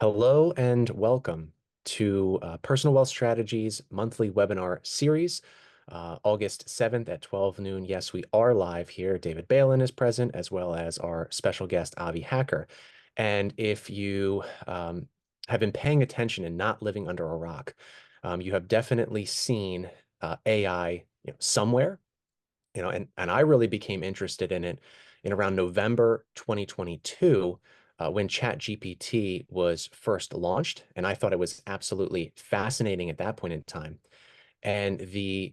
Hello and welcome to Personal Wealth Strategies monthly webinar series, August 7th at 12 noon. Yes, we are live here. David Balin is present, as well as our special guest, Avi Hacker. And if you have been paying attention and not living under a rock, you have definitely seen AI, somewhere, and I really became interested in it in around November 2022 when ChatGPT was first launched, and I thought it was absolutely fascinating at that point in time. And the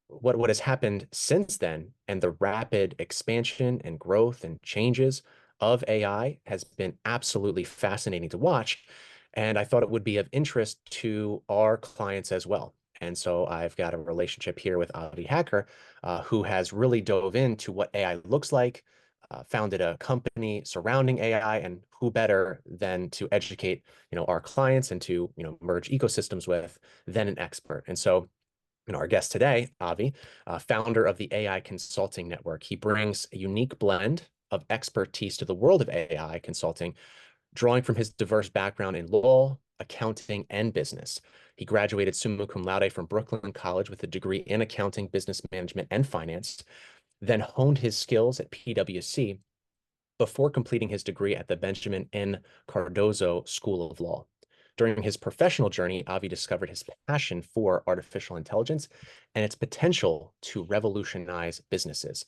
what has happened since then and the rapid expansion and growth and changes of AI has been absolutely fascinating to watch. And I thought it would be of interest to our clients as well. And so I've got a relationship here with Avi Hacker, who has really dove into what AI looks like, founded a company surrounding AI, and who better than to educate, our clients and to, merge ecosystems with than an expert. And so our guest today, Avi, founder of the AI Consulting Network. He brings a unique blend of expertise to the world of AI consulting, drawing from his diverse background in law, accounting, and business. He graduated summa cum laude from Brooklyn College with a degree in accounting, business management, and finance, then honed his skills at PWS before completing his degree at the Benjamin N. Cardozo School of Law. During his professional journey, Avi discovered his passion for artificial intelligence and its potential to revolutionize businesses.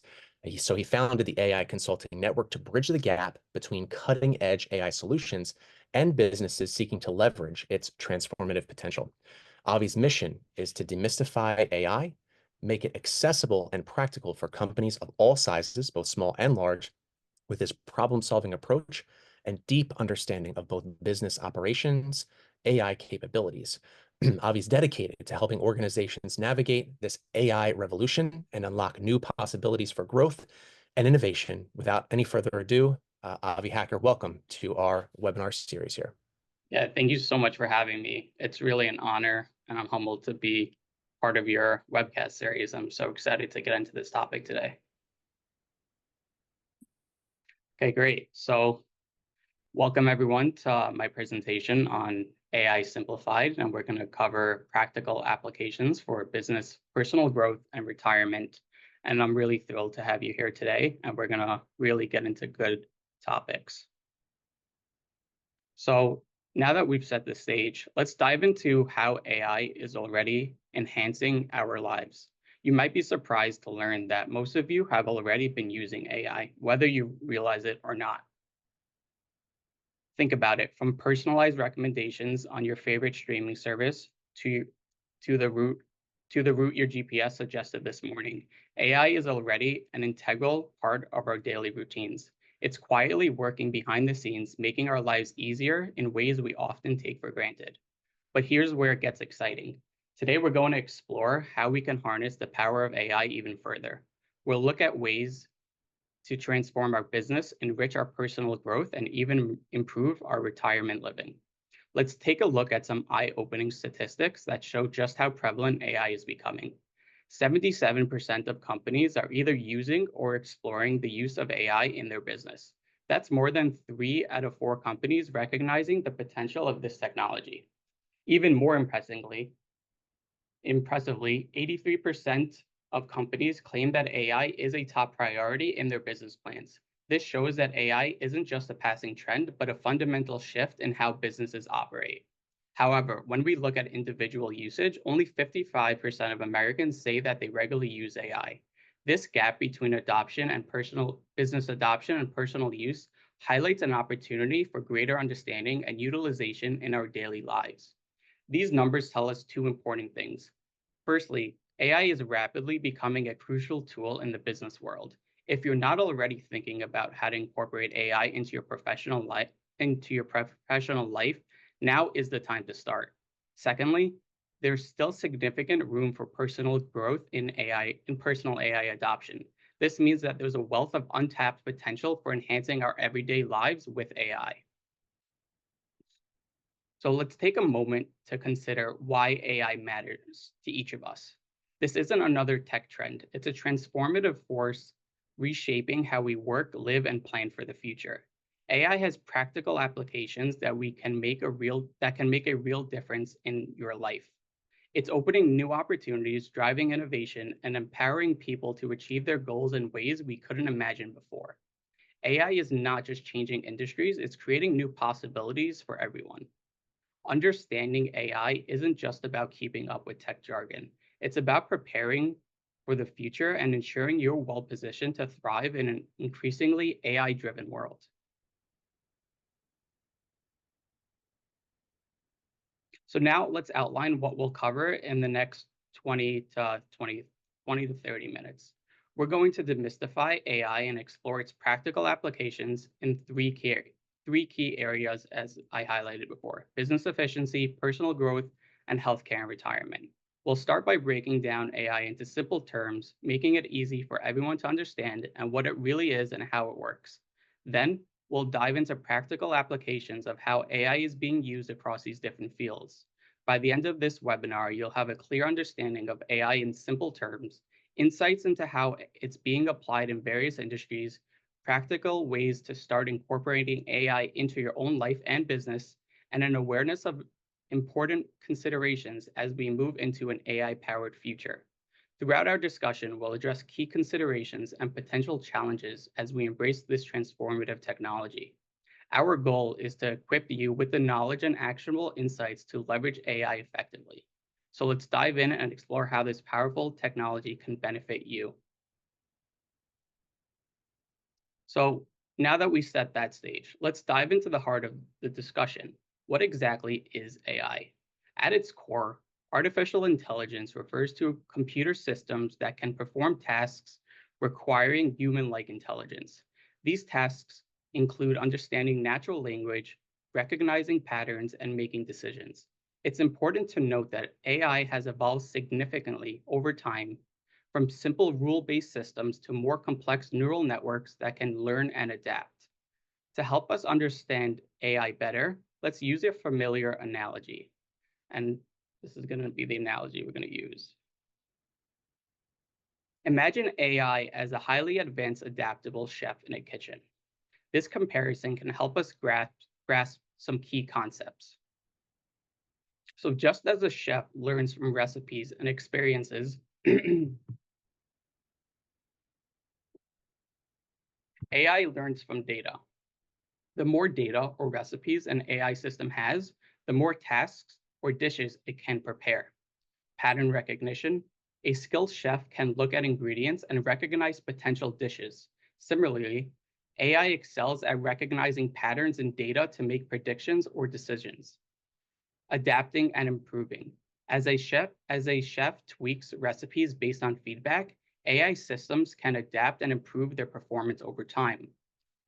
So he founded the AI Consulting Network to bridge the gap between cutting-edge AI solutions and businesses seeking to leverage its transformative potential. Avi's mission is to demystify AI, make it accessible and practical for companies of all sizes, both small and large, with his problem-solving approach and deep understanding of both business operations, AI capabilities. Avi's dedicated to helping organizations navigate this AI revolution and unlock new possibilities for growth and innovation. Without any further ado, Avi Hacker, welcome to our webinar series here. Yeah, thank you so much for having me. It's really an honor, and I'm humbled to be part of your webcast series. I'm so excited to get into this topic today. Okay, great. So welcome everyone to my presentation on AI Simplified, and we're going to cover practical applications for business, personal growth, and retirement. And I'm really thrilled to have you here today, and we're going to really get into good topics. So now that we've set the stage, let's dive into how AI is already enhancing our lives. You might be surprised to learn that most of you have already been using AI, whether you realize it or not. Think about it, from personalized recommendations on your favorite streaming service to the route your GPS suggested this morning. AI is already an integral part of our daily routines. It's quietly working behind the scenes, making our lives easier in ways we often take for granted. But here's where it gets exciting. Today, we're going to explore how we can harness the power of AI even further. We'll look at ways to transform our business, enrich our personal growth, and even improve our retirement living. Let's take a look at some eye-opening statistics that show just how prevalent AI is becoming. 77% of companies are either using or exploring the use of AI in their business. That's more than 3 out of 4 companies recognizing the potential of this technology. Even more impressively, 83% of companies claim that AI is a top priority in their business plans. This shows that AI isn't just a passing trend, but a fundamental shift in how businesses operate. However, when we look at individual usage, only 55% of Americans say that they regularly use AI. This gap between business adoption and personal use highlights an opportunity for greater understanding and utilization in our daily lives. These numbers tell us 2 important things. Firstly, AI is rapidly becoming a crucial tool in the business world. If you're not already thinking about how to incorporate AI into your professional life, now is the time to start. Secondly, there's still significant room for personal growth in personal AI adoption. This means that there's a wealth of untapped potential for enhancing our everyday lives with AI. So let's take a moment to consider why AI matters to each of us. This isn't another tech trend. It's a transformative force reshaping how we work, live, and plan for the future. AI has practical applications that can make a real difference in your life. It's opening new opportunities, driving innovation, and empowering people to achieve their goals in ways we couldn't imagine before. AI is not just changing industries, it's creating new possibilities for everyone. Understanding AI isn't just about keeping up with tech jargon. It's about preparing for the future and ensuring you're well positioned to thrive in an increasingly AI-driven world. So now let's outline what we'll cover in the next 20 to 30 minutes. We're going to demystify AI and explore its practical applications in three key areas as I highlighted before: business efficiency, personal growth, and healthcare and retirement. We'll start by breaking down AI into simple terms, making it easy for everyone to understand and what it really is and how it works. Then we'll dive into practical applications of how AI is being used across these different fields. By the end of this webinar, you'll have a clear understanding of AI in simple terms, insights into how it's being applied in various industries, practical ways to start incorporating AI into your own life and business, and an awareness of important considerations as we move into an AI-powered future. Throughout our discussion, we'll address key considerations and potential challenges as we embrace this transformative technology. Our goal is to equip you with the knowledge and actionable insights to leverage AI effectively. So let's dive in and explore how this powerful technology can benefit you. So now that we set that stage, let's dive into the heart of the discussion. What exactly is AI? At its core, artificial intelligence refers to computer systems that can perform tasks requiring human-like intelligence. These tasks include understanding natural language, recognizing patterns, and making decisions. It's important to note that AI has evolved significantly over time, from simple rule-based systems to more complex neural networks that can learn and adapt. To help us understand AI better, let's use a familiar analogy. And this is going to be the analogy we're going to use. Imagine AI as a highly advanced, adaptable chef in a kitchen. This comparison can help us grasp some key concepts. So just as a chef learns from recipes and experiences, AI learns from data. The more data or recipes an AI system has, the more tasks or dishes it can prepare. Pattern recognition: a skilled chef can look at ingredients and recognize potential dishes. Similarly, AI excels at recognizing patterns in data to make predictions or decisions. Adapting and improving: as a chef tweaks recipes based on feedback, AI systems can adapt and improve their performance over time.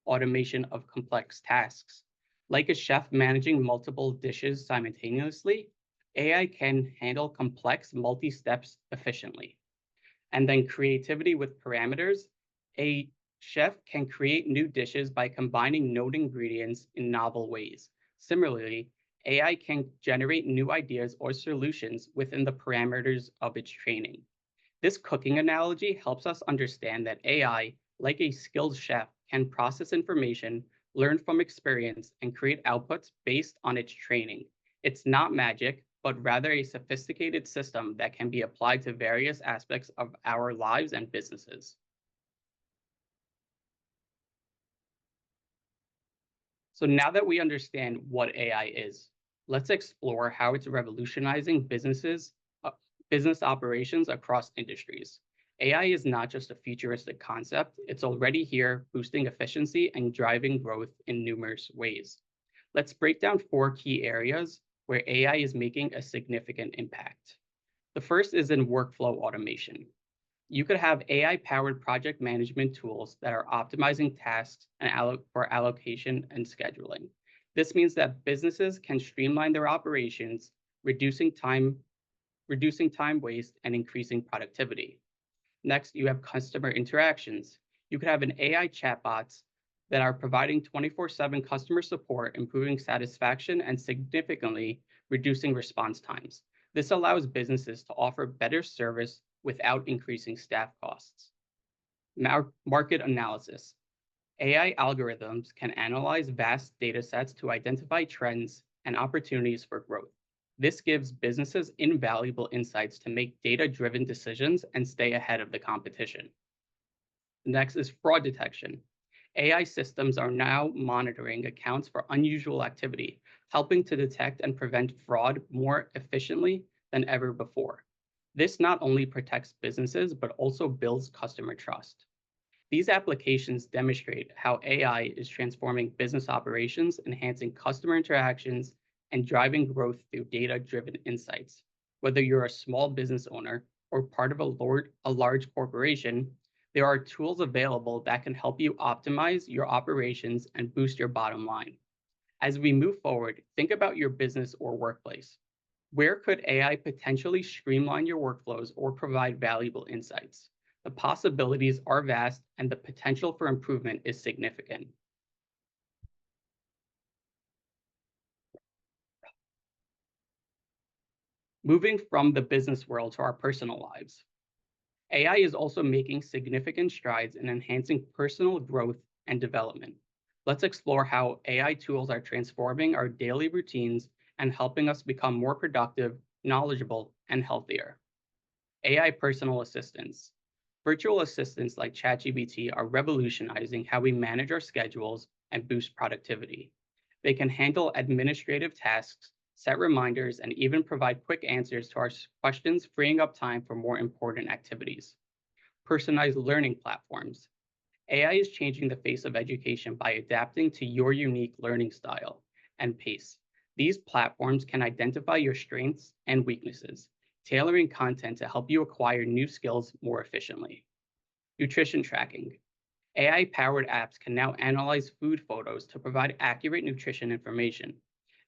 Automation of complex tasks: like a chef managing multiple dishes simultaneously, AI can handle complex multi-steps efficiently. And then creativity with parameters: a chef can create new dishes by combining known ingredients in novel ways. Similarly, AI can generate new ideas or solutions within the parameters of its training. This cooking analogy helps us understand that AI, like a skilled chef, can process information, learn from experience, and create outputs based on its training. It's not magic, but rather a sophisticated system that can be applied to various aspects of our lives and businesses. So now that we understand what AI is, let's explore how it's revolutionizing business operations across industries. AI is not just a futuristic concept, it's already here, boosting efficiency and driving growth in numerous ways. Let's break down 4 key areas where AI is making a significant impact. The first is in workflow automation. You could have AI-powered project management tools that are optimizing tasks and for allocation and scheduling. This means that businesses can streamline their operations, reducing time waste and increasing productivity. Next, you have customer interactions. You could have an AI chatbots that are providing 24/7 customer support, improving satisfaction and significantly reducing response times. This allows businesses to offer better service without increasing staff costs. Market analysis. AI algorithms can analyze vast data sets to identify trends and opportunities for growth. This gives businesses invaluable insights to make data-driven decisions and stay ahead of the competition. Next is fraud detection. AI systems are now monitoring accounts for unusual activity, helping to detect and prevent fraud more efficiently than ever before. This not only protects businesses, but also builds customer trust. These applications demonstrate how AI is transforming business operations, enhancing customer interactions, and driving growth through data-driven insights. Whether you're a small business owner or part of a large corporation, there are tools available that can help you optimize your operations and boost your bottom line. As we move forward, think about your business or workplace. Where could AI potentially streamline your workflows or provide valuable insights? The possibilities are vast and the potential for improvement is significant. Moving from the business world to our personal lives, AI is also making significant strides in enhancing personal growth and development. Let's explore how AI tools are transforming our daily routines and helping us become more productive, knowledgeable, and healthier. AI personal assistants. Virtual assistants like ChatGPT are revolutionizing how we manage our schedules and boost productivity. They can handle administrative tasks, set reminders, and even provide quick answers to our questions, freeing up time for more important activities. Personalized learning platforms. AI is changing the face of education by adapting to your unique learning style and pace. These platforms can identify your strengths and weaknesses, tailoring content to help you acquire new skills more efficiently. Nutrition tracking. AI-powered apps can now analyze food photos to provide accurate nutrition information.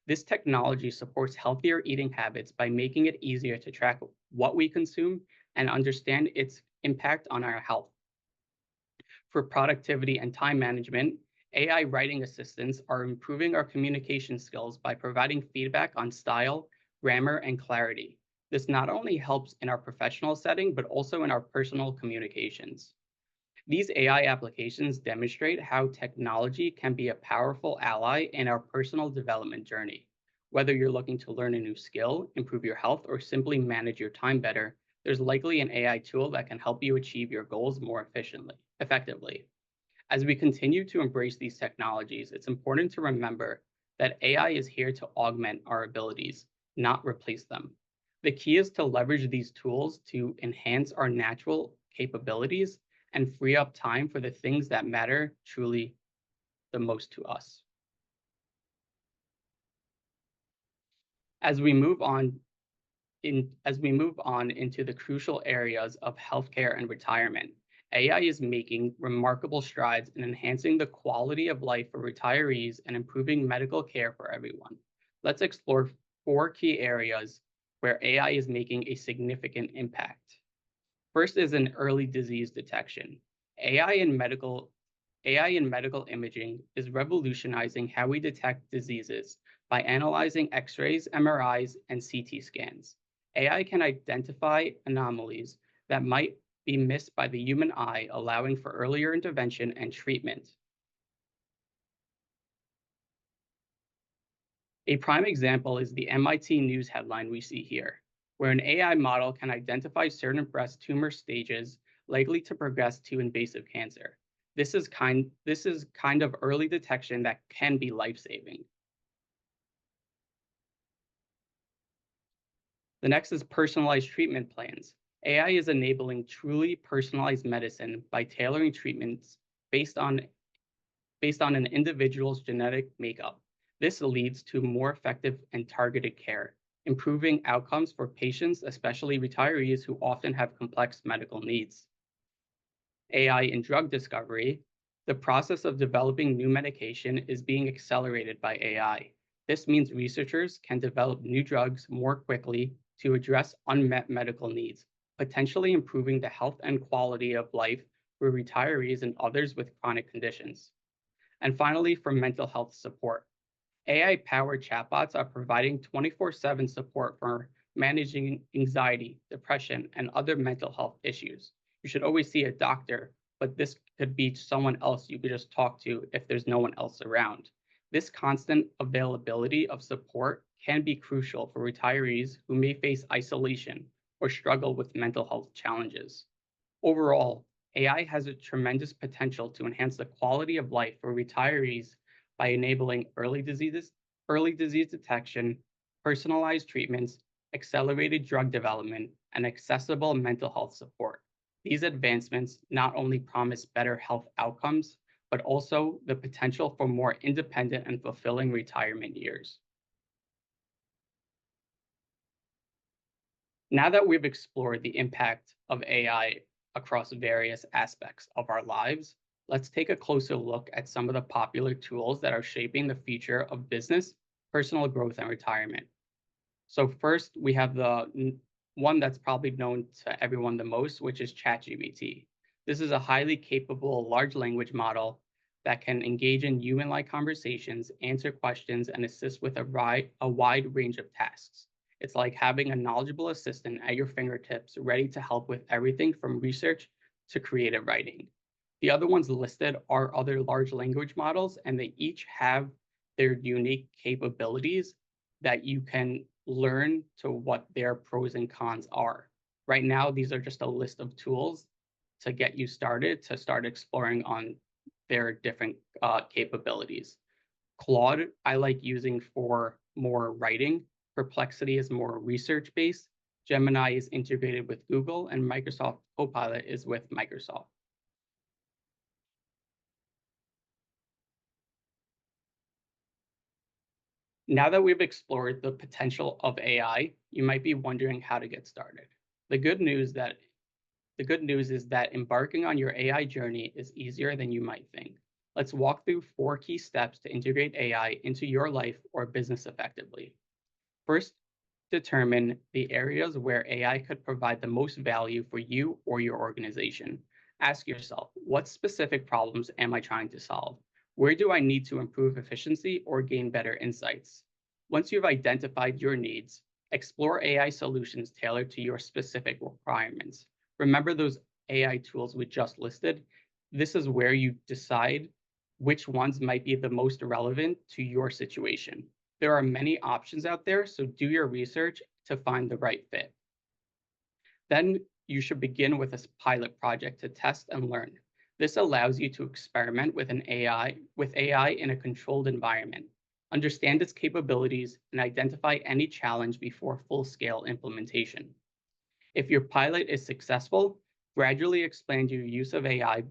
This technology supports healthier eating habits by making it easier to track what we consume and understand its impact on our health. For productivity and time management, AI writing assistants are improving our communication skills by providing feedback on style, grammar, and clarity. This not only helps in our professional setting, but also in our personal communications. These AI applications demonstrate how technology can be a powerful ally in our personal development journey. Whether you're looking to learn a new skill, improve your health, or simply manage your time better, there's likely an AI tool that can help you achieve your goals more effectively. As we continue to embrace these technologies, it's important to remember that AI is here to augment our abilities, not replace them. The key is to leverage these tools to enhance our natural capabilities and free up time for the things that matter truly the most to us. As we move on into the crucial areas of healthcare and retirement, AI is making remarkable strides in enhancing the quality of life for retirees and improving medical care for everyone. Let's explore 4 key areas where AI is making a significant impact. First is in early disease detection. AI in medical imaging is revolutionizing how we detect diseases by analyzing X-rays, MRIs, and CT scans. AI can identify anomalies that might be missed by the human eye, allowing for earlier intervention and treatment. A prime example is the MIT News headline we see here, where an AI model can identify certain breast tumor stages likely to progress to invasive cancer. This is kind of early detection that can be life-saving. The next is personalized treatment plans. AI is enabling truly personalized medicine by tailoring treatments based on an individual's genetic makeup. This leads to more effective and targeted care, improving outcomes for patients, especially retirees who often have complex medical needs. AI in drug discovery. The process of developing new medication is being accelerated by AI. This means researchers can develop new drugs more quickly to address unmet medical needs, potentially improving the health and quality of life for retirees and others with chronic conditions. And finally, for mental health support. AI-powered chatbots are providing 24/7 support for managing anxiety, depression, and other mental health issues. You should always see a doctor, but this could be someone else you could just talk to if there's no one else around. This constant availability of support can be crucial for retirees who may face isolation or struggle with mental health challenges. Overall, AI has a tremendous potential to enhance the quality of life for retirees by enabling early disease detection, personalized treatments, accelerated drug development, and accessible mental health support. These advancements not only promise better health outcomes, but also the potential for more independent and fulfilling retirement years. Now that we've explored the impact of AI across various aspects of our lives, let's take a closer look at some of the popular tools that are shaping the future of business, personal growth, and retirement. So first, we have the one that's probably known to everyone the most, which is ChatGPT. This is a highly capable large language model that can engage in human-like conversations, answer questions, and assist with a wide range of tasks. It's like having a knowledgeable assistant at your fingertips, ready to help with everything from research to creative writing. The other ones listed are other large language models, and they each have their unique capabilities that you can learn to what their pros and cons are. Right now, these are just a list of tools to get you started, to start exploring on their different capabilities. Claude, I like using for more writing. Perplexity is more research-based. Gemini is integrated with Google, and Microsoft Copilot is with Microsoft. Now that we've explored the potential of AI, you might be wondering how to get started. The good news that the good news is that embarking on your AI journey is easier than you might think. Let's walk through 4 key steps to integrate AI into your life or business effectively. First, determine the areas where AI could provide the most value for you or your organization. Ask yourself, what specific problems am I trying to solve? Where do I need to improve efficiency or gain better insights? Once you've identified your needs, explore AI solutions tailored to your specific requirements. Remember those AI tools we just listed? This is where you decide which ones might be the most relevant to your situation. There are many options out there, so do your research to find the right fit. Then you should begin with a pilot project to test and learn. This allows you to experiment with AI in a controlled environment, understand its capabilities, and identify any challenge before full-scale implementation. If your pilot is successful, gradually expand your use of AI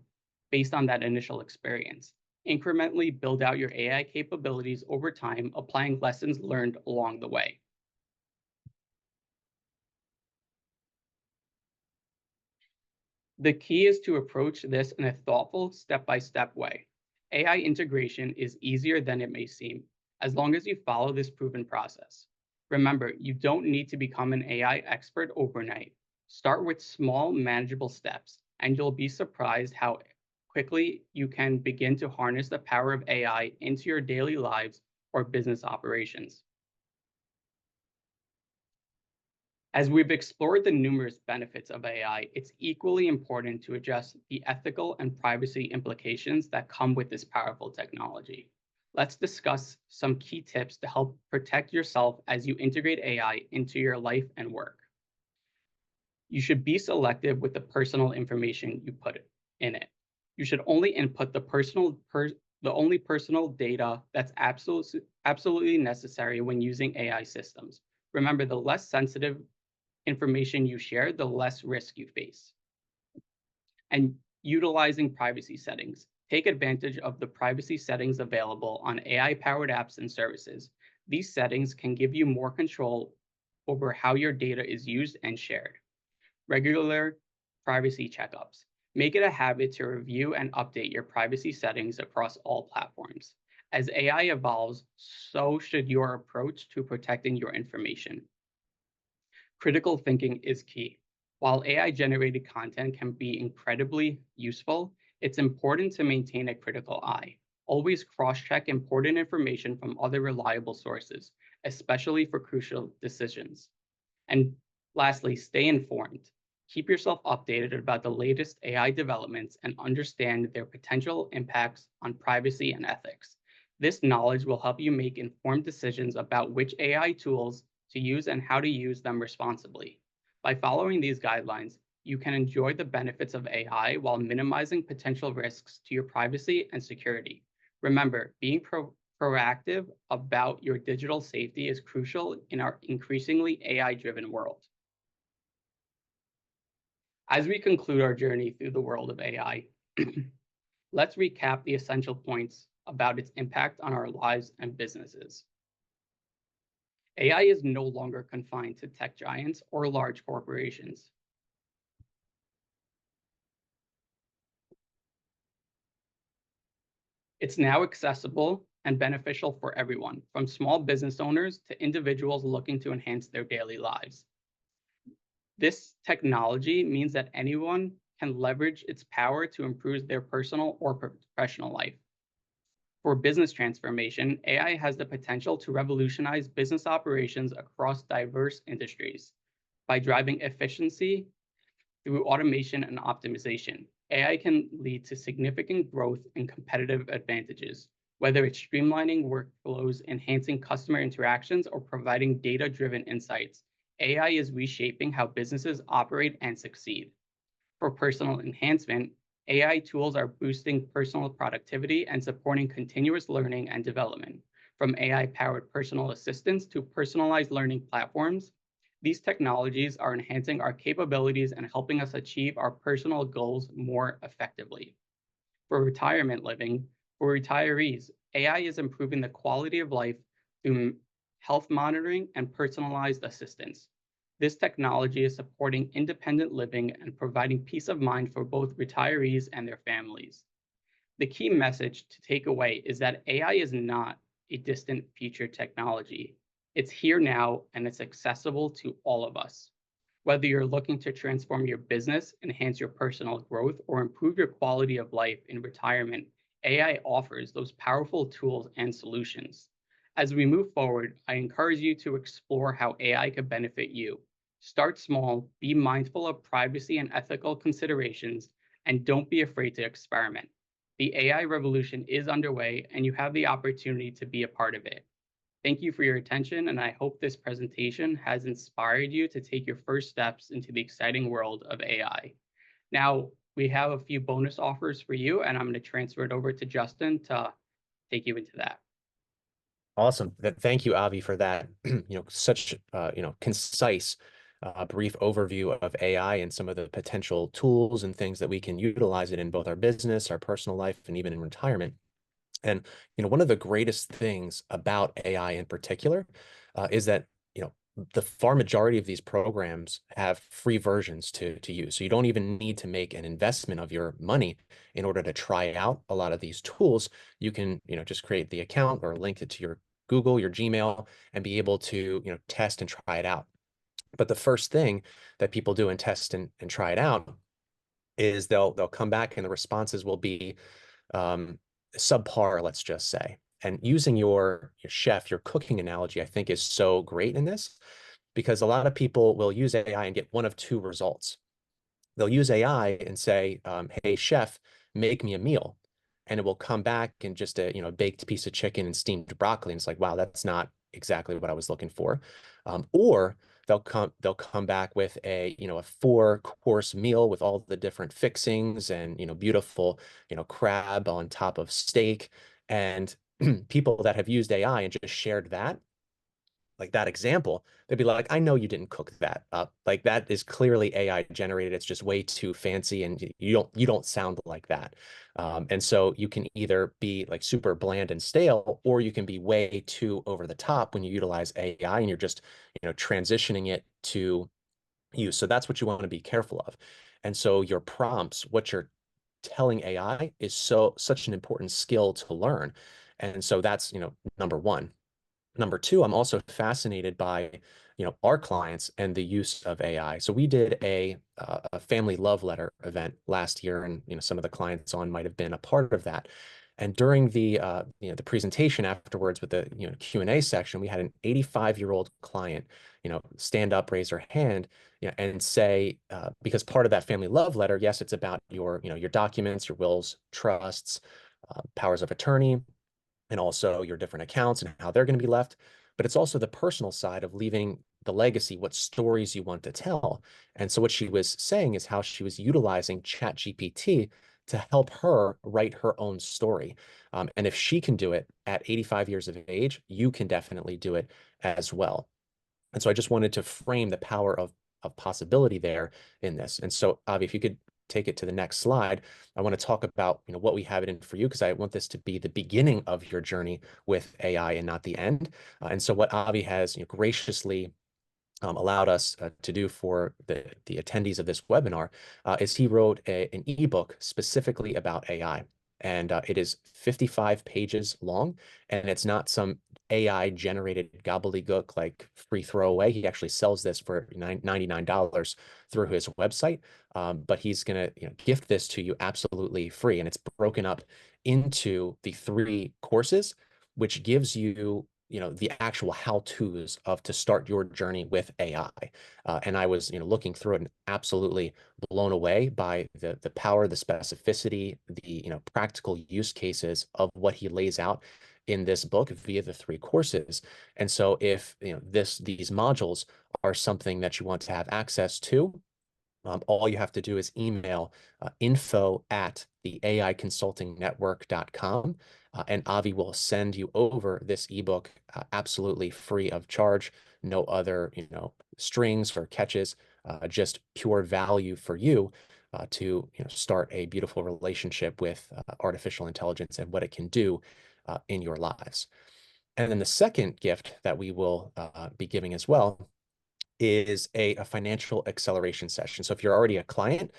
based on that initial experience. Incrementally build out your AI capabilities over time, applying lessons learned along the way. The key is to approach this in a thoughtful, step-by-step way. AI integration is easier than it may seem, as long as you follow this proven process. Remember, you don't need to become an AI expert overnight. Start with small, manageable steps, and you'll be surprised how quickly you can begin to harness the power of AI into your daily lives or business operations. As we've explored the numerous benefits of AI, it's equally important to address the ethical and privacy implications that come with this powerful technology. Let's discuss some key tips to help protect yourself as you integrate AI into your life and work. You should be selective with the personal information you put in it. You should only input the only personal data that's absolutely necessary when using AI systems. Remember, the less sensitive information you share, the less risk you face. And utilizing privacy settings. Take advantage of the privacy settings available on AI-powered apps and services. These settings can give you more control over how your data is used and shared. Regular privacy checkups. Make it a habit to review and update your privacy settings across all platforms. As AI evolves, so should your approach to protecting your information. Critical thinking is key. While AI-generated content can be incredibly useful, it's important to maintain a critical eye. Always cross-check important information from other reliable sources, especially for crucial decisions. And lastly, stay informed. Keep yourself updated about the latest AI developments and understand their potential impacts on privacy and ethics. This knowledge will help you make informed decisions about which AI tools to use and how to use them responsibly. By following these guidelines, you can enjoy the benefits of AI while minimizing potential risks to your privacy and security. Remember, being proactive about your digital safety is crucial in our increasingly AI-driven world. As we conclude our journey through the world of AI, let's recap the essential points about its impact on our lives and businesses. AI is no longer confined to tech giants or large corporations. It's now accessible and beneficial for everyone, from small business owners to individuals looking to enhance their daily lives. This technology means that anyone can leverage its power to improve their personal or professional life. For business transformation, AI has the potential to revolutionize business operations across diverse industries by driving efficiency through automation and optimization. AI can lead to significant growth and competitive advantages, whether it's streamlining workflows, enhancing customer interactions, or providing data-driven insights. AI is reshaping how businesses operate and succeed. For personal enhancement, AI tools are boosting personal productivity and supporting continuous learning and development. From AI-powered personal assistants to personalized learning platforms, these technologies are enhancing our capabilities and helping us achieve our personal goals more effectively. For retirement living, for retirees, AI is improving the quality of life through health monitoring and personalized assistance. This technology is supporting independent living and providing peace of mind for both retirees and their families. The key message to take away is that AI is not a distant future technology. It's here now and it's accessible to all of us. Whether you're looking to transform your business, enhance your personal growth, or improve your quality of life in retirement, AI offers those powerful tools and solutions. As we move forward, I encourage you to explore how AI could benefit you. Start small, be mindful of privacy and ethical considerations, and don't be afraid to experiment. The AI revolution is underway, and you have the opportunity to be a part of it. Thank you for your attention, and I hope this presentation has inspired you to take your first steps into the exciting world of AI. Now, we have a few bonus offers for you, and I'm going to transfer it over to Justin to take you into that. Awesome. Thank you, Avi, for that, such, concise, brief overview of AI and some of the potential tools and things that we can utilize it in both our business, our personal life, and even in retirement. And, one of the greatest things about AI in particular is that, the far majority of these programs have free versions to use. So you don't even need to make an investment of your money in order to try out a lot of these tools. You can, just create the account or link it to your Google, your Gmail, and be able to, test and try it out. But the first thing that people do and test and try it out is they'll come back and the responses will be subpar, let's just say. And using your chef, your cooking analogy, I think is so great in this, because a lot of people will use AI and get one of two results. They'll use AI and say, hey, chef, make me a meal. And it will come back in just a baked piece of chicken and steamed broccoli. And it's like, wow, that's not exactly what I was looking for. Or they'll come back with a 4-course meal with all the different fixings and beautiful crab on top of steak. And people that have used AI and just shared that, like that example, they'd be like, I know you didn't cook that up. Like that is clearly AI generated. It's just way too fancy and you don't sound like that. And so you can either be like super bland and stale, or you can be way too over the top when you utilize AI and you're just, transitioning it to use. So that's what you want to be careful of. And so your prompts, what you're telling AI is such an important skill to learn. And so that's, number one. Number two, I'm also fascinated by, our clients and the use of AI. So we did a family love letter event last year, and some of the clients on might have been a part of that. And during the the presentation afterwards with the Q&A section, we had an 85-year-old client stand up, raise her hand, and say, because part of that family love letter, yes, it's about your documents, your wills, trusts, powers of attorney, and also your different accounts and how they're going to be left. But it's also the personal side of leaving the legacy, what stories you want to tell. And so what she was saying is how she was utilizing ChatGPT to help her write her own story. And if she can do it at 85 years of age, you can definitely do it as well. And so I just wanted to frame the power of possibility there in this. And so, Avi, if you could take it to the next slide, I want to talk about what we have it in for you, because I want this to be the beginning of your journey with AI and not the end. And so what Avi has graciously allowed us to do for the attendees of this webinar is he wrote an ebook specifically about AI. And it is 55 pages long, and it's not some AI generated gobbledygook like free throwaway. He actually sells this for $99 through his website, but he's going to gift this to you absolutely free. And it's broken up into the 3 courses, which gives you the actual how-tos of to start your journey with AI. And I was looking through it and absolutely blown away by the power, the specificity, the practical use cases of what he lays out in this book via the 3 courses. And so if these modules are something that you want to have access to, all you have to do is email info@theaiconsultingnetwork.com, and Avi will send you over this ebook absolutely free of charge, no other strings or catches, just pure value for you to start a beautiful relationship with artificial intelligence and what it can do in your lives. And then the second gift that we will be giving as well is a financial acceleration session. So if you're already a client,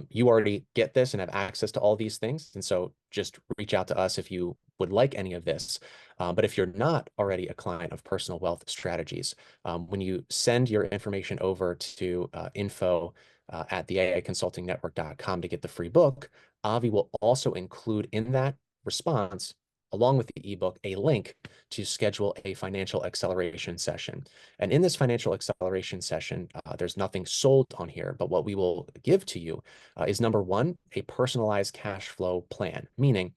you already get this and have access to all these things. And so just reach out to us if you would like any of this. But if you're not already a client of Personal Wealth Strategies, when you send your information over to info at the AIconsultingnetwork.com to get the free book, Avi will also include in that response, along with the ebook, a link to schedule a financial acceleration session. And in this financial acceleration session, there's nothing sold on here, but what we will give to you is number 1, a personalized cash flow plan, meaning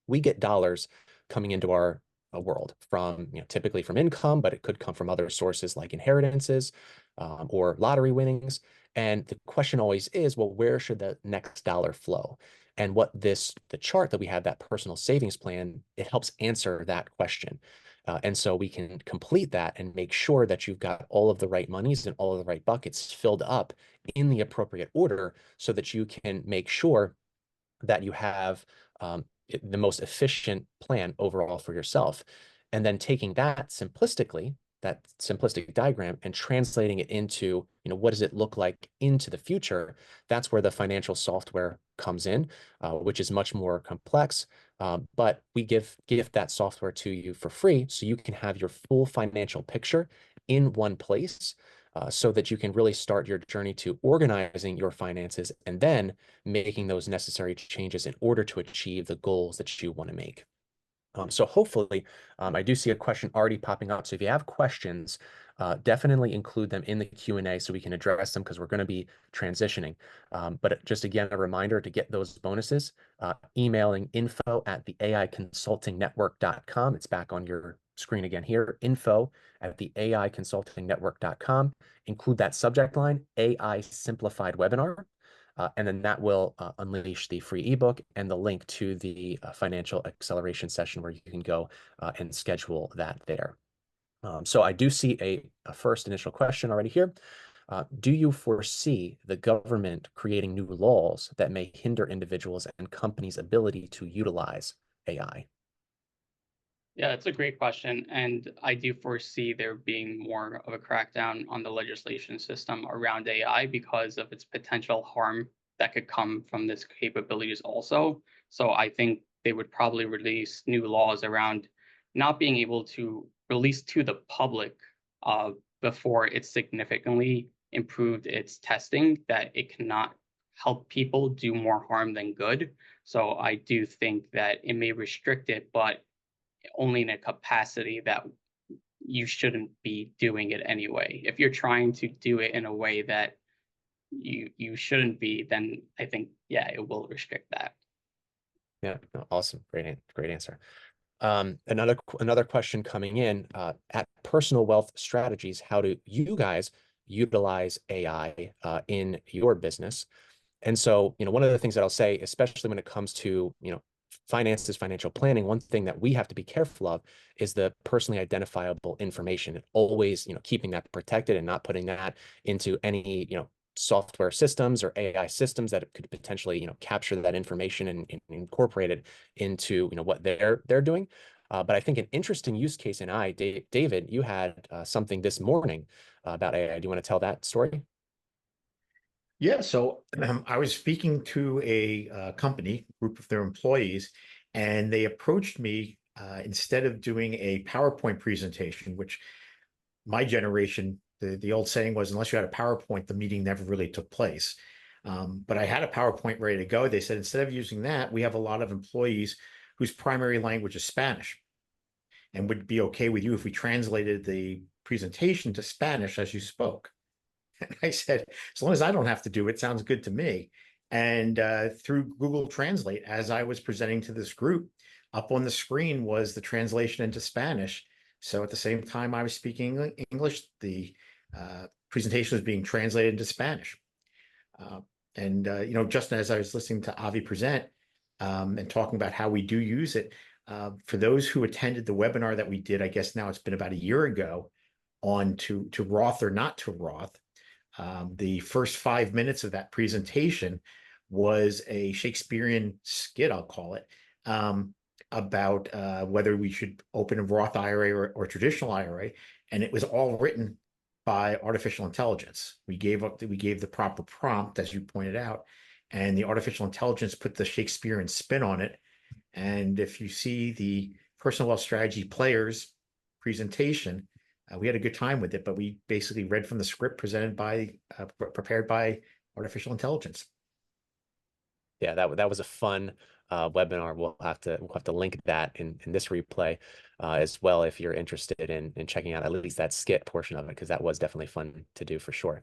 we get dollars coming into our world from typically from income, but it could come from other sources like inheritances or lottery winnings. And the question always is, well, where should the next dollar flow? And the chart that we have, that personal savings plan, it helps answer that question. And so we can complete that and make sure that you've got all of the right monies and all of the right buckets filled up in the appropriate order so that you can make sure that you have the most efficient plan overall for yourself. And then taking that simplistic diagram, and translating it into, what does it look like into the future? That's where the financial software comes in, which is much more complex. But we give that software to you for free so you can have your full financial picture in one place, so that you can really start your journey to organizing your finances and then making those necessary changes in order to achieve the goals that you want to make. So hopefully, I do see a question already popping up. So if you have questions, definitely include them in the Q&A so we can address them, because we're going to be transitioning. But just again, a reminder to get those bonuses, emailing info@theaiconsultingnetwork.com. It's back on your screen again here, info@theaiconsultingnetwork.com. Include that subject line, AI Simplified Webinar. And then that will unleash the free ebook and the link to the financial acceleration session where you can go and schedule that there. So I do see a first initial question already here. Do you foresee the government creating new laws that may hinder individuals and companies' ability to utilize AI? Yeah, that's a great question. And I do foresee there being more of a crackdown on the legislation system around AI because of its potential harm that could come from this capabilities also. So I think they would probably release new laws around not being able to release to the public before it significantly improved its testing, that it cannot help people do more harm than good. So I do think that it may restrict it, but only in a capacity that you shouldn't be doing it anyway. If you're trying to do it in a way that you shouldn't be, then I think, yeah, it will restrict that. Yeah, no, awesome. Great answer. Another question coming in, at Personal Wealth Strategies, how do you guys utilize AI in your business? And so, one of the things that I'll say, especially when it comes to, finances, financial planning, one thing that we have to be careful of is the personally identifiable information, and always, keeping that protected and not putting that into any, software systems or AI systems that could potentially, capture that information and incorporate it into, what they're doing. But I think an interesting use case in David, you had something this morning about AI. Do you want to tell that story? Yeah, so I was speaking to a company, group of their employees, and they approached me instead of doing a PowerPoint presentation, which my generation, the old saying was, unless you had a PowerPoint, the meeting never really took place. But I had a PowerPoint ready to go. They said, instead of using that, we have a lot of employees whose primary language is Spanish and would be okay with you if we translated the presentation to Spanish as you spoke. And I said, as long as I don't have to do it, sounds good to me. And through Google Translate, as I was presenting to this group, up on the screen was the translation into Spanish. So at the same time I was speaking English, the presentation was being translated into Spanish. Uh, just as I was listening to Avi present and talking about how we do use it, for those who attended the webinar that we did, I guess now it's been about a year ago, on to Roth or not to Roth. The first 5 minutes of that presentation was a Shakespearean skit, I'll call it, about whether we should open a Roth IRA or traditional IRA, and it was all written by artificial intelligence. We gave the proper prompt, as you pointed out, and the artificial intelligence put the Shakespearean spin on it. And if you see the personal wealth strategy players presentation, we had a good time with it, but we basically read from the script presented prepared by artificial intelligence. Yeah, that was a fun webinar. We'll have to link that in this replay as well if you're interested in checking out at least that skit portion of it, because that was definitely fun to do for sure.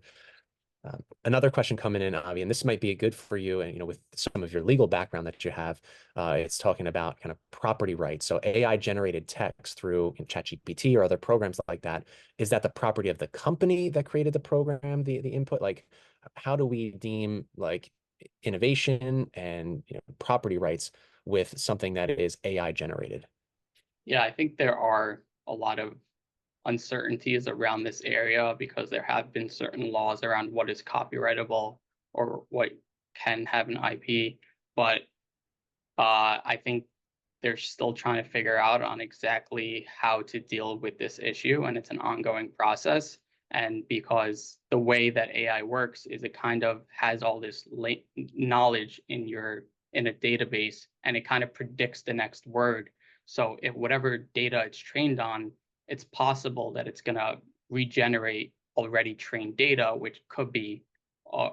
Another question coming in, Avi, and this might be good for you, and with some of your legal background that you have, it's talking about kind of property rights. So AI generated text through ChatGPT or other programs like that. Is that the property of the company that created the program, the input? Like, how do we deem like innovation and property rights with something that is AI generated? Yeah, I think there are a lot of uncertainties around this area because there have been certain laws around what is copyrightable or what can have an IP. But I think they're still trying to figure out on exactly how to deal with this issue, and it's an ongoing process. And because the way that AI works is it kind of has all this knowledge in a database, and it kind of predicts the next word. So if whatever data it's trained on, it's possible that it's going to regenerate already trained data, which could be uh,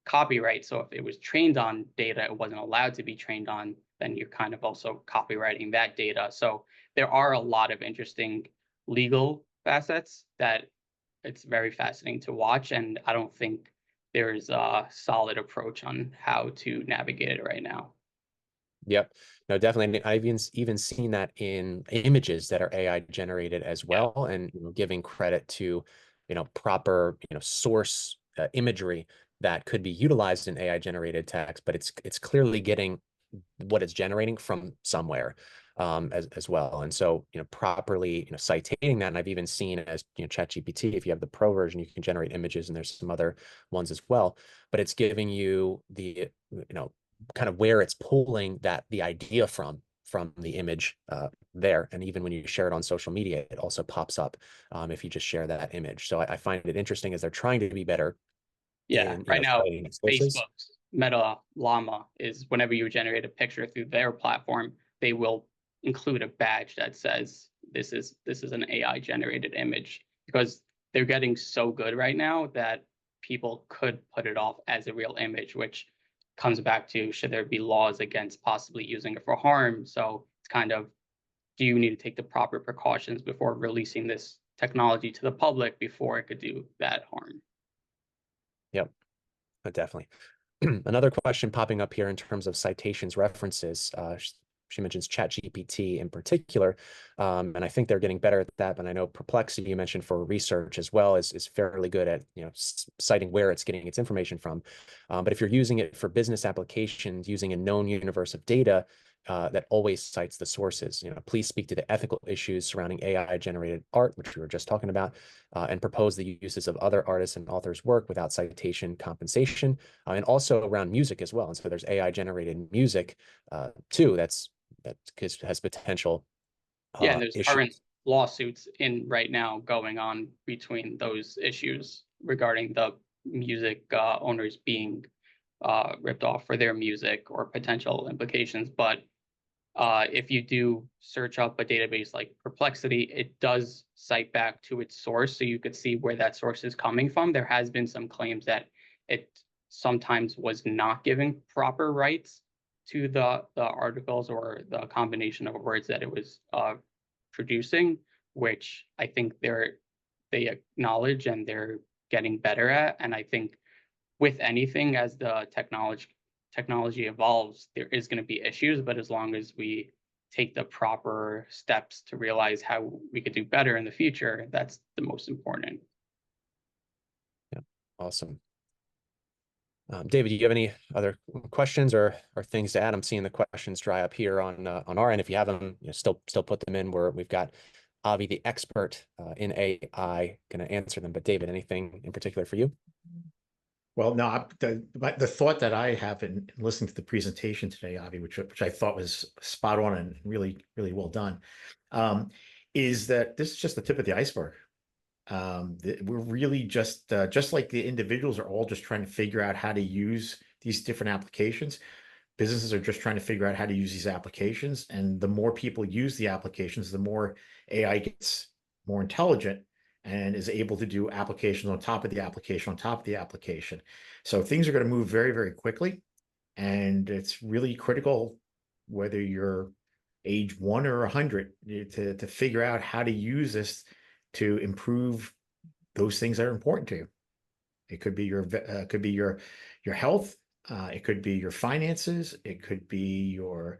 copyright. So if it was trained on data it wasn't allowed to be trained on, then you're kind of also copywriting that data. So there are a lot of interesting legal facets that it's very fascinating to watch, and I don't think there's a solid approach on how to navigate it right now. Yep. No, definitely. And I've even seen that in images that are AI generated as Yeah. well, and giving credit to proper source imagery that could be utilized in AI generated text, but it's clearly getting what it's generating from somewhere as well. And so properly citating that, and I've even seen as ChatGPT, if you have the pro version, you can generate images, and there's some other ones as well, but it's giving you the kind of where it's pulling the idea from the image there. And even when you share it on social media, it also pops up if you just share that image. So I find it interesting as they're trying to be better Yeah, in right now, citing sources. Facebook's Meta Llama is whenever you generate a picture through their platform, they will include a badge that says this is an AI generated image because they're getting so good right now that people could put it off as a real image, which comes back to, should there be laws against possibly using it for harm? So it's kind of, do you need to take the proper precautions before releasing this technology to the public before it could do that harm? Yep, definitely. Another question popping up here in terms of citations references. She mentions ChatGPT in particular, and I think they're getting better at that. But I know Perplexity, you mentioned for research as well, is fairly good at citing where it's getting its information from. But if you're using it for business applications, using a known universe of data, that always cites the sources. Please speak to the ethical issues surrounding AI-generated art, which we were just talking about, and propose the uses of other artists and authors' work without citation compensation, and also around music as well. And so there's AI-generated music too that has potential Yeah, and there's current issues. lawsuits in right now going on between those issues regarding the music owners being ripped off for their music or potential implications. But if you do search up a database like Perplexity, it does cite back to its source, so you could see where that source is coming from. There has been some claims that it sometimes was not giving proper rights to the articles or the combination of words that it was producing, which I think they acknowledge and they're getting better at. And I think with anything, as the technology evolves, there is going to be issues, but as long as we take the proper steps to realize how we could do better in the future, that's the most important. Yeah, awesome. David, do you have any other questions or things to add? I'm seeing the questions dry up here on our end. If you have them, still put them in. We've got Avi, the expert in AI, going to answer them. But David, anything in particular for you? Well, no, the thought that I have in listening to the presentation today, Avi, which I thought was spot on and really, really well done, is that this is just the tip of the iceberg. We're really just like the individuals are all just trying to figure out how to use these different applications. Businesses are just trying to figure out how to use these applications. And the more people use the applications, the more AI gets more intelligent and is able to do applications on top of the application, on top of the application. So things are going to move very, very quickly. And it's really critical, whether you're age 1 or 100, to figure out how to use this to improve those things that are important to you. It could be your health. It could be your finances. It could be your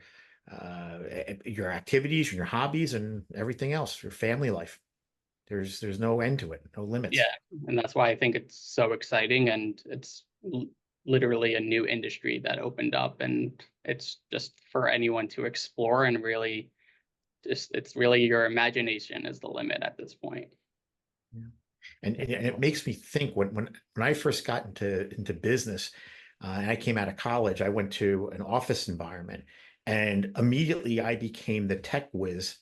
activities, your hobbies, and everything else. Your family life. There's no end to it, no limits. Yeah, and that's why I think it's so exciting, and it's literally a new industry that opened up, and it's just for anyone to explore and really it's really your imagination is the limit at this point. Yeah. And it makes me think when I first got into business, and I came out of college, I went to an office environment, and immediately I became the tech whiz,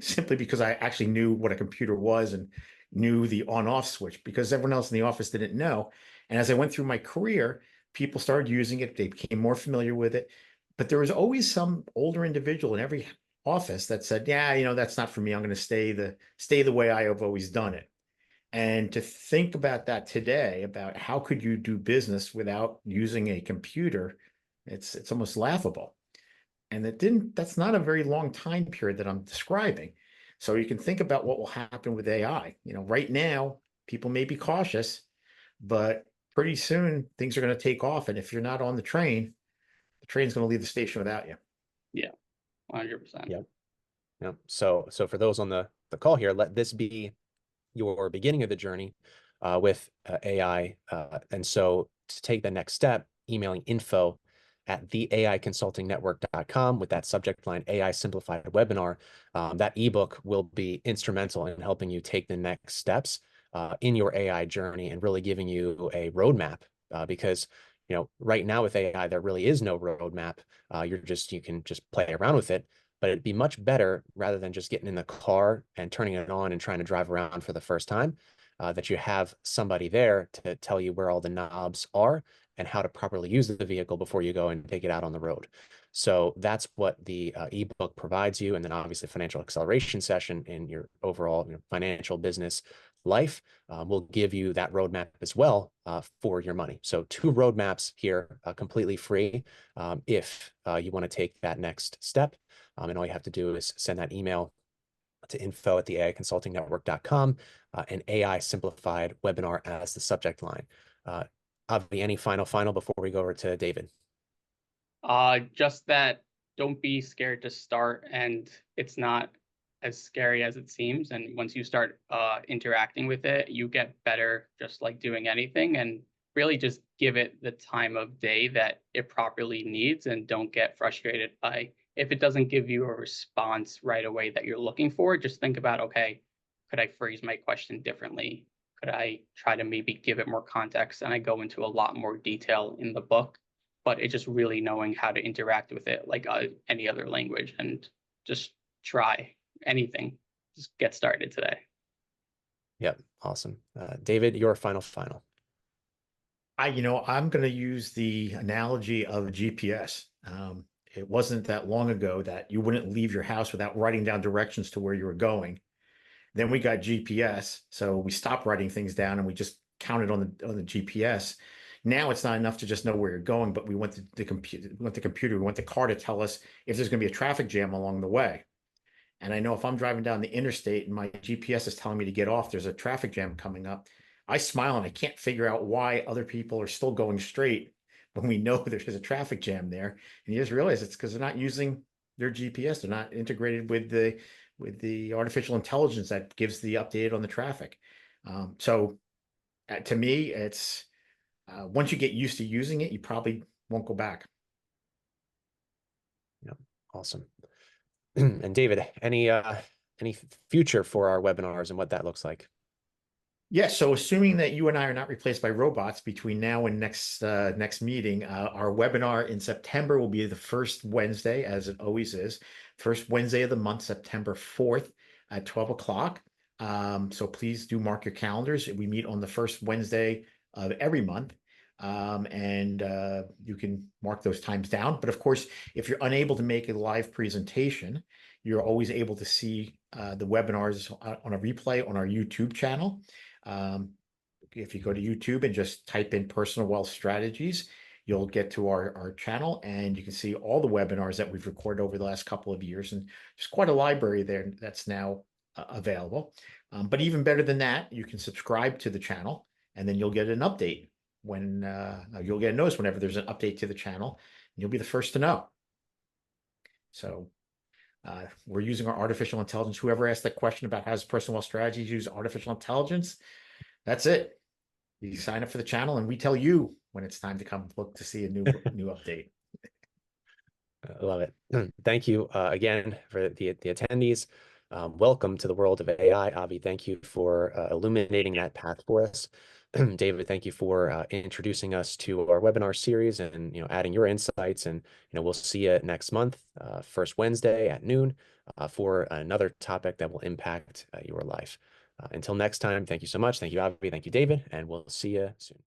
simply because I actually knew what a computer was and knew the on-off switch, because everyone else in the office didn't know. And as I went through my career, people started using it, they became more familiar with it. But there was always some older individual in every office that said, yeah, that's not for me. I'm going to stay the way I have always done it. And to think about that today, about how could you do business without using a computer, it's almost laughable. And that's not a very long time period that I'm describing. So you can think about what will happen with AI. Right now, people may be cautious, but pretty soon things are going to take off. And if you're not on the train's going to leave the station without you. Yeah, 100%. Yep. Yep. So for those on the call here, let this be your beginning of the journey with AI. And so to take the next step, emailing info@theaiconsultingnetwork.com with that subject line, AI Simplified Webinar. That ebook will be instrumental in helping you take the next steps in your AI journey and really giving you a roadmap because right now with AI, there really is no roadmap. You can just play around with it. But it'd be much better rather than just getting in the car and turning it on and trying to drive around for the first time, that you have somebody there to tell you where all the knobs are and how to properly use the vehicle before you go and take it out on the road. So that's what the ebook provides you. And then obviously financial acceleration session in your overall financial business life. We'll give you that roadmap as well for your money. So 2 roadmaps here, completely free if you want to take that next step. And all you have to do is send that email to info@theaiconsultingnetwork.com and AI Simplified webinar as the subject line. Avi, any final before we go over to David? Just that don't be scared to start, and it's not as scary as it seems. And once you start interacting with it, you get better just like doing anything, and really just give it the time of day that it properly needs, and don't get frustrated by if it doesn't give you a response right away that you're looking for. Just think about, okay, could I phrase my question differently? Could I try to maybe give it more context? And I go into a lot more detail in the book, but it's just really knowing how to interact with it like any other language, and just try anything. Just get started today. Yep, awesome. David, your final. I'm going to use the analogy of GPS. It wasn't that long ago that you wouldn't leave your house without writing down directions to where you were going. Then we got GPS, so we stopped writing things down and we just counted on the GPS. Now it's not enough to just know where you're going, but we want the computer, we want the car to tell us if there's going to be a traffic jam along the way. And I know if I'm driving down the interstate and my GPS is telling me to get off, there's a traffic jam coming up. I smile and I can't figure out why other people are still going straight when we know there's a traffic jam there. And you just realize it's because they're not using their GPS. They're not integrated with the artificial intelligence that gives the update on the traffic. So to me, it's once you get used to using it, you probably won't go back. Yep, awesome. And David, any future for our webinars and what that looks like? Yeah, so assuming that you and I are not replaced by robots between now and next meeting, our webinar in September will be the first Wednesday, as it always is, first Wednesday of the month, September 4th at 12 o'clock. So please do mark your calendars. We meet on the first Wednesday of every month. And you can mark those times down. But of course, if you're unable to make a live presentation, you're always able to see the webinars on a replay on our YouTube channel. If you go to YouTube and just type in Personal Wealth Strategies, you'll get to our channel, and you can see all the webinars that we've recorded over the last couple of years. And there's quite a library there that's now available. But even better than that, you can subscribe to the channel, and then you'll get an update when you'll get a notice whenever there's an update to the channel, and you'll be the first to know. So we're using our artificial intelligence. Whoever asked that question about how does Personal Wealth Strategies use artificial intelligence, that's it. You sign up for the channel, and we tell you when it's time to come look to see a new update. I love it. Thank you again for the attendees. Welcome to the world of AI. Avi, thank you for illuminating that path for us. David, thank you for introducing us to our webinar series and adding your insights. And we'll see you next month, first Wednesday at noon, for another topic that will impact your life. Until next time, thank you so much. Thank you, Avi. Thank you, David, and we'll see you soon.